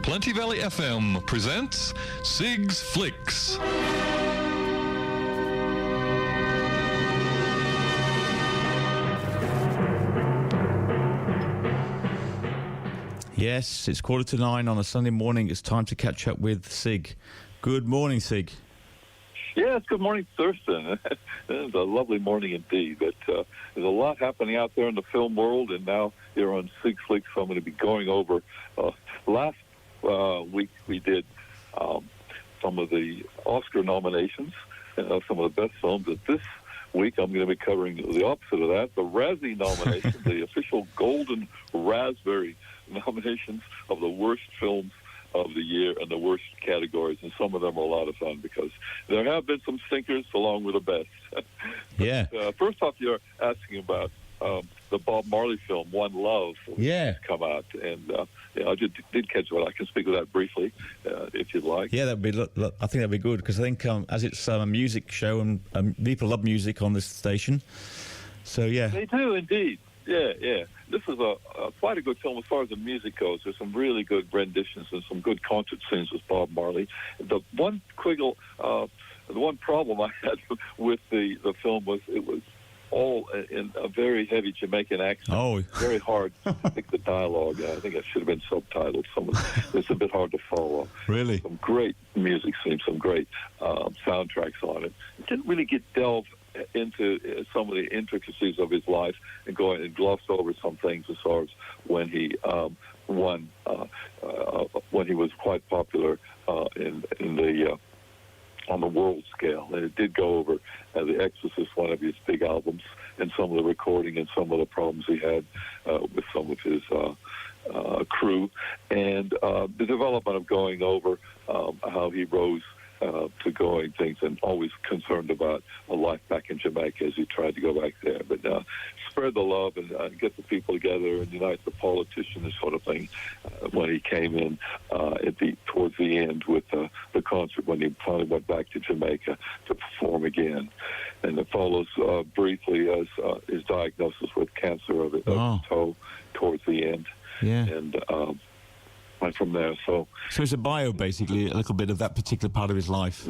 Plenty Valley FM presents Sig's Flicks. Yes, it's 8:45 on a Sunday morning. It's time to catch up with Sig. Good morning, Sig. Yes, good morning, Thurston. It's a lovely morning indeed. But there's a lot happening out there in the film world, and now here on Sig Flicks, so I'm going to be going over. Last week we did some of the Oscar nominations, some of the best films. But this week I'm going to be covering the opposite of that, the Razzie nominations, the official Golden Raspberry nominations of the worst films of the year and the worst categories, and some of them are a lot of fun because there have been some stinkers along with the best. Yeah. First off, you're asking about the Bob Marley film, One Love, Yeah. come out, and I did catch it. I can speak of that briefly if you'd like. Yeah, that'd be. I think that'd be good because I think as it's a music show and people love music on this station, so yeah. They do indeed. Yeah. This is quite a good film as far as the music goes. There's some really good renditions and some good concert scenes with Bob Marley. The one problem I had with the film was it was all in a very heavy Jamaican accent. Oh. Very hard to pick the dialogue. I think it should have been subtitled. It's a bit hard to follow. Really? Some great music scenes, some great soundtracks on it. It didn't really get delved into some of the intricacies of his life and glossed over some things as far as when he won, when he was quite popular in the on the world scale. And it did go over The Exorcist, one of his big albums, and some of the recording and some of the problems he had with some of his crew, and the development of going over how he rose to going things and always concerned about a life back in Jamaica as he tried to go back there. But spread the love and get the people together and unite the politicians, sort of thing, when he came in towards the end with the concert when he finally went back to Jamaica to perform again. And it follows briefly as his diagnosis with cancer of the toe towards the end. Yeah. And from there, so it's a bio, basically, a little bit of that particular part of his life.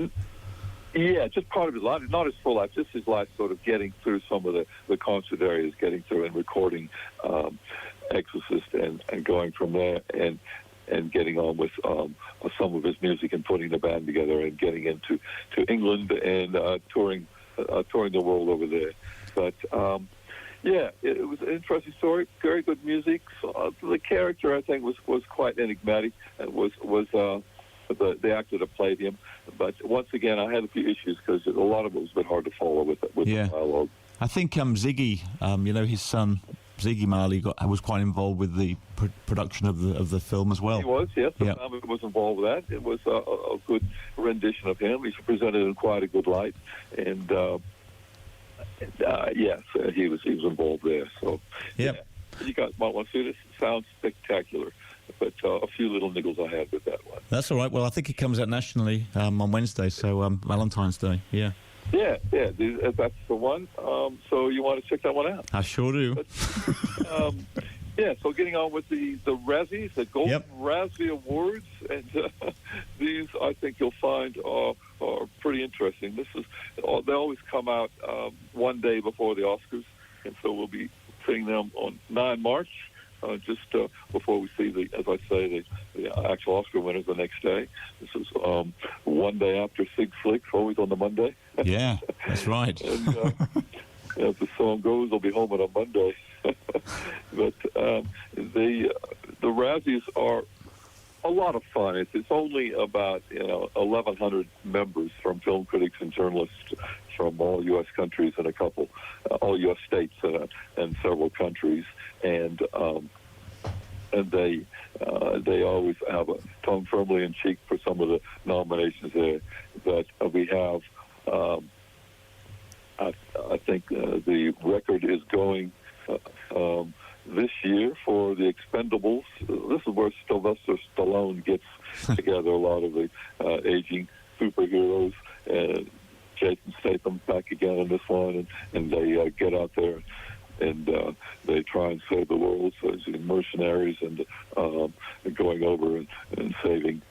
Yeah, just part of his life, not his full life, just his life sort of getting through some of the concert areas, getting through and recording Exorcist and going from there and getting on with some of his music and putting the band together and getting into England and touring the world over there. But yeah, it was an interesting story. Very good music. So, the character, I think, was quite enigmatic. It was the actor that played him. But once again, I had a few issues because a lot of it was a bit hard to follow with the dialogue. I think Ziggy, his son Ziggy Marley was quite involved with the production of the film as well. He was, yes. Yeah. The family was involved with that. It was a good rendition of him. He presented in quite a good light, and. Yes, he was involved there. So, yep. You guys might want to see this. It sounds spectacular, but a few little niggles I had with that one. That's all right. Well, I think it comes out nationally on Wednesday, so Valentine's Day. Yeah. Yeah, that's the one. So you want to check that one out? I sure do. But, yeah, so getting on with the Razzies, the Golden Razzie Awards, and these I think you'll find are pretty interesting. They always come out one day before the Oscars, and so we'll be seeing them on 9 March, just before we see the actual Oscar winners the next day. This is one day after Sig Flicks, always on the Monday. Yeah, that's right. And as the song goes, they'll be home on a Monday. But the Razzies are a lot of fun. It's only about 1,100 members from film critics and journalists from all U.S. countries and all U.S. states and several countries, and they always have a tongue firmly in cheek for some of the nominations there. But we have. I think the record is going this year for the Expendables. This is where Sylvester Stallone gets together a lot of the aging superheroes. Jason Statham back again in this one, and they get out there and they try and save the world. So it's mercenaries and going over and saving.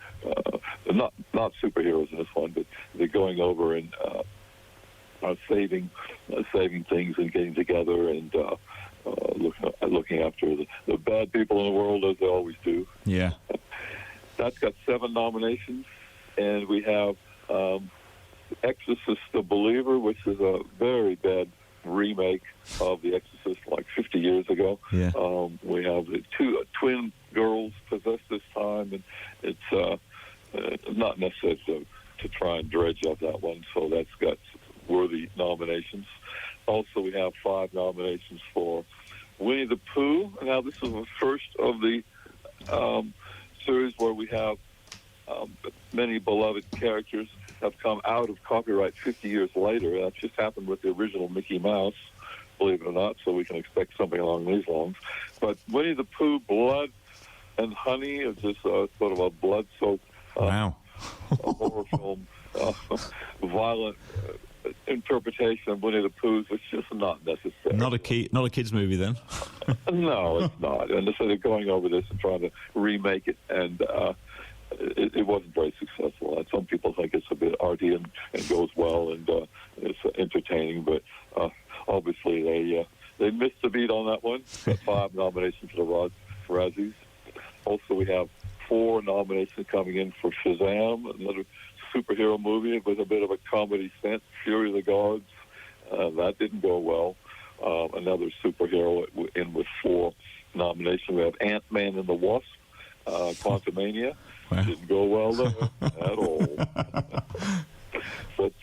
Not superheroes in this one, but they're going over and saving things and getting together and looking after the bad people in the world, as they always do. Yeah. That's got 7 nominations, and we have Exorcist the Believer, which is a very bad remake of The Exorcist like 50 years ago. Yeah. We have the two twin girls possessed this time, and it's not necessary to try and dredge up that one, so that's got worthy nominations. Also, we have 5 nominations for Winnie the Pooh. Now, this is the first of the series where we have many beloved characters have come out of copyright 50 years later. That just happened with the original Mickey Mouse, believe it or not, so we can expect something along these lines. But Winnie the Pooh, Blood and Honey is just sort of a blood-soaked Wow. a horror film, violent interpretation of Winnie the Pooh, which is not necessary. Not a kids movie then. No, it's not. And so they're going over this and trying to remake it, and it wasn't very successful. And some people think it's a bit arty and goes well, and it's entertaining, but obviously they missed the beat on that one. Got 5 nominations for the Razzies. Also, we have 4 nominations coming in for Shazam, another superhero movie with a bit of a comedy scent. Fury of the Gods, that didn't go well. Another superhero in with 4 nominations. We have Ant-Man and the Wasp, Quantumania. Wow. Didn't go well there at all. But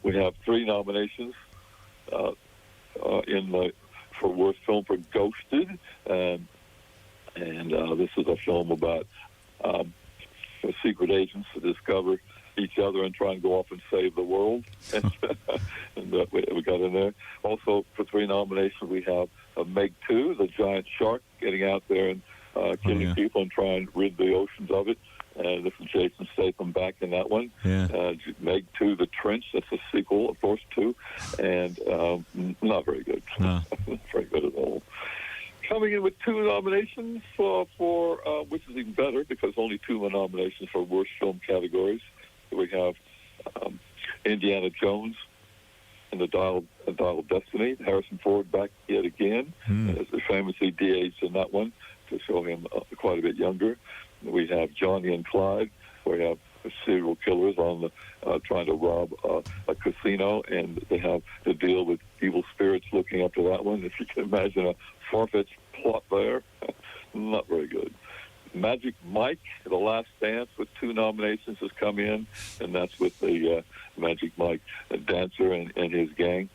we have 3 nominations for worst film for Ghosted, and this is a film about secret agents to discover each other and try and go off and save the world. And we got in there. Also, for 3 nominations, we have Meg 2, the giant shark, getting out there and killing people and trying to rid the oceans of it. This is Jason Statham back in that one. Yeah. Meg 2, The Trench, that's a sequel, of course, too. And not very good. No. Not very good at all. Coming in with 2 nominations for which is even better because only 2 nominations for worst film categories. We have Indiana Jones and the Dial of Destiny. Harrison Ford back yet again, as famously de-aged in that one to show him quite a bit younger. We have Johnny and Clyde, where we have serial killers on the trying to rob a casino, and they have to deal with evil spirits looking after that one. If you can imagine a far-fetched plot there, not very good. Magic Mike, The Last Dance, with 2 nominations has come in, and that's with the Magic Mike dancer and his gang.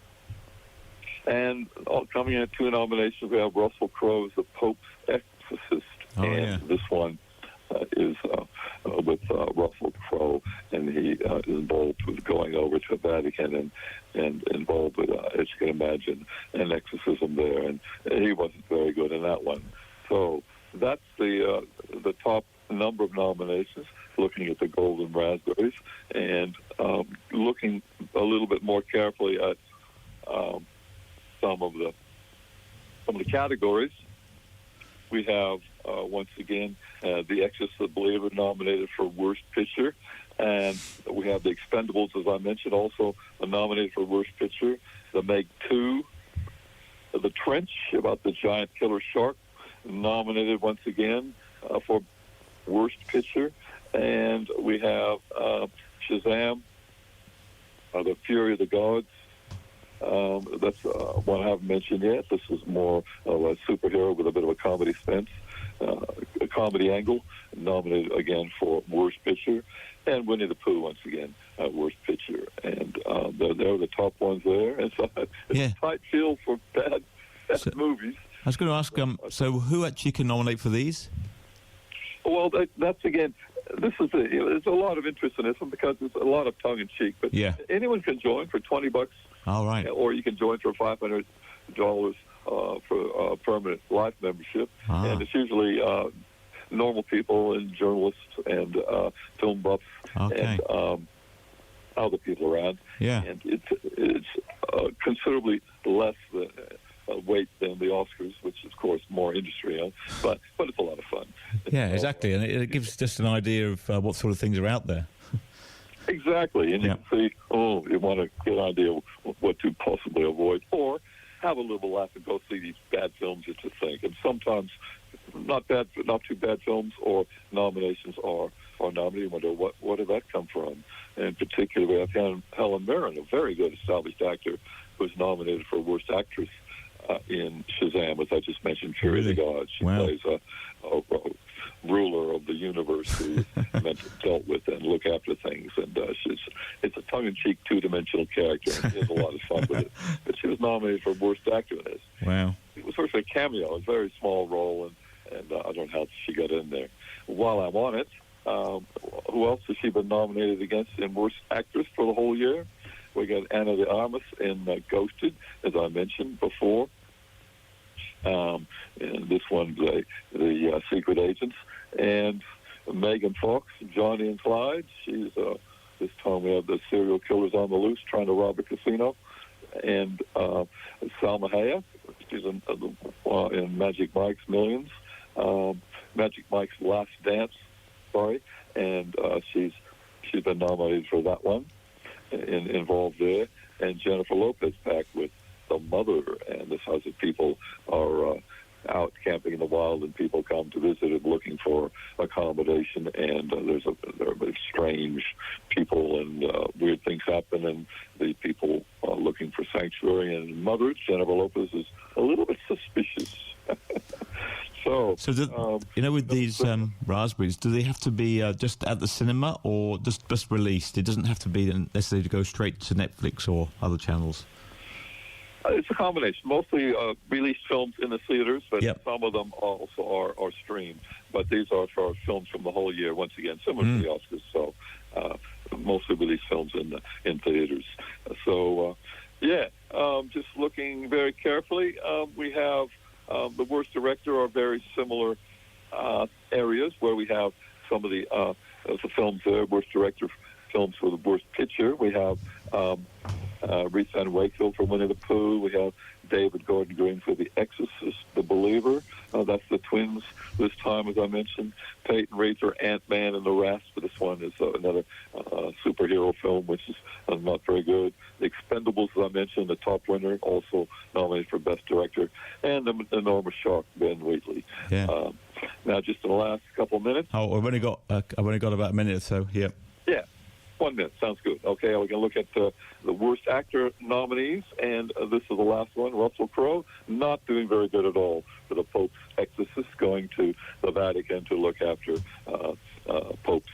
And coming in at 2 nominations, we have Russell Crowe's The Pope's Exorcist, this one is with Russell Crowe, and he is involved with going over to Vatican and involved with, as you can imagine, an exorcism there, and he wasn't very good in that one. So that's the top number of nominations, looking at the Golden Raspberries, and looking a little bit more carefully at some of the categories. We have once again The Exorcist the Believer nominated for Worst Picture, and we have The Expendables, as I mentioned, also nominated for Worst Picture. The Meg 2, The Trench, about the giant killer shark, nominated once again for Worst Picture. And we have Shazam, The Fury of the Gods. That's one I haven't mentioned yet. This is more of a superhero with a bit of a comedy sense, a comedy angle, nominated again for Worst Picture. And Winnie the Pooh, once again, Worst Picture. And they're the top ones there. And so it's a tight field for bad movies. I was going to ask, so who actually can nominate for these? Well, that's again, there's a lot of interest in this one because there's a lot of tongue-in-cheek. But anyone can join for $20. All right. Or you can join for $500 for a permanent life membership. And it's usually normal people and journalists and film buffs and other people around. Yeah. And it's considerably less weight than the Oscars, which is, of course, more industry, but it's a lot of fun. Yeah, exactly, and it gives just an idea of what sort of things are out there. Exactly, and you can see, you want to get an idea of what to possibly avoid, or have a little laugh and go see these bad films just to think. And sometimes not too bad films or nominations are nominated. You wonder, what did that come from? And in particular, we have Helen Mirren, a very good established actor, who was nominated for Worst Actress in Shazam, as I just mentioned, Fury of the Gods. She plays a ruler of the universe who meant to dealt with and look after things. And it's a tongue-in-cheek, two-dimensional character, and she has a lot of fun with it. But she was nominated for Worst Actor in this. Wow. It was sort of a cameo, a very small role, and I don't know how she got in there. While I'm on it, who else has she been nominated against in Worst Actress for the whole year? We got Ana de Armas in Ghosted, as I mentioned before. And this one, the Secret Agents. And Megan Fox, Johnny and Clyde. She's, this time we have the serial killers on the loose trying to rob a casino. And Salma Hayek, she's in Magic Mike's Millions. Magic Mike's Last Dance, and she's been nominated for that one, involved there. And Jennifer Lopez back with The Mother, and this has it. People are out camping in the wild, and people come to visit it looking for accommodation, and there are strange people, and weird things happen, and the people are looking for sanctuary. And Mother, Jennifer Lopez, is a little bit suspicious. So with these raspberries, do they have to be just at the cinema or just released? It doesn't have to be necessarily to go straight to Netflix or other channels. It's a combination. Mostly released films in the theaters, but some of them also are streamed. But these are for films from the whole year, once again, similar to the Oscars. So mostly released films in theaters. So, just looking very carefully, we have the Worst Director are very similar areas where we have some of the films there. Worst Director films for the Worst Picture. We have Reese Van Wakefield for Winnie the Pooh. We have David Gordon Green for The Exorcist, The Believer. That's the twins this time, as I mentioned. Peyton Reed for Ant-Man and the Rest. But this one is another superhero film, which is not very good. The Expendables, as I mentioned, the top winner, also nominated for Best Director. And The Enormous Shark, Ben Wheatley. Yeah. Now, just in the last couple of minutes. Oh, I've only got about a minute or so. Yeah. Yeah. 1 minute. Sounds good. Okay, we're going to look at the Worst Actor nominees, and this is the last one. Russell Crowe, not doing very good at all for the Pope's exorcist, going to the Vatican to look after Pope's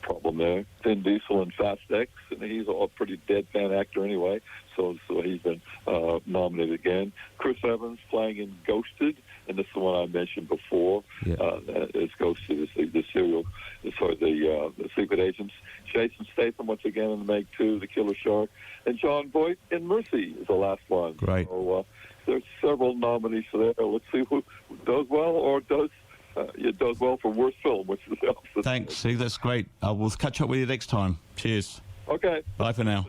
problem there. Vin Diesel in Fast X, and he's a pretty deadpan actor anyway, so he's been nominated again. Chris Evans playing in Ghosted, and this is the one I mentioned before. It's Ghosted, the Secret Agents. Jason Statham once again in the Meg 2, The Killer Shark, and John Voight in Mercy is the last one. Great. So there's several nominees there. Let's see who does well or does well for worst film, which is the opposite. Thanks, Sig. That's great. We'll catch up with you next time. Cheers. Okay. Bye for now.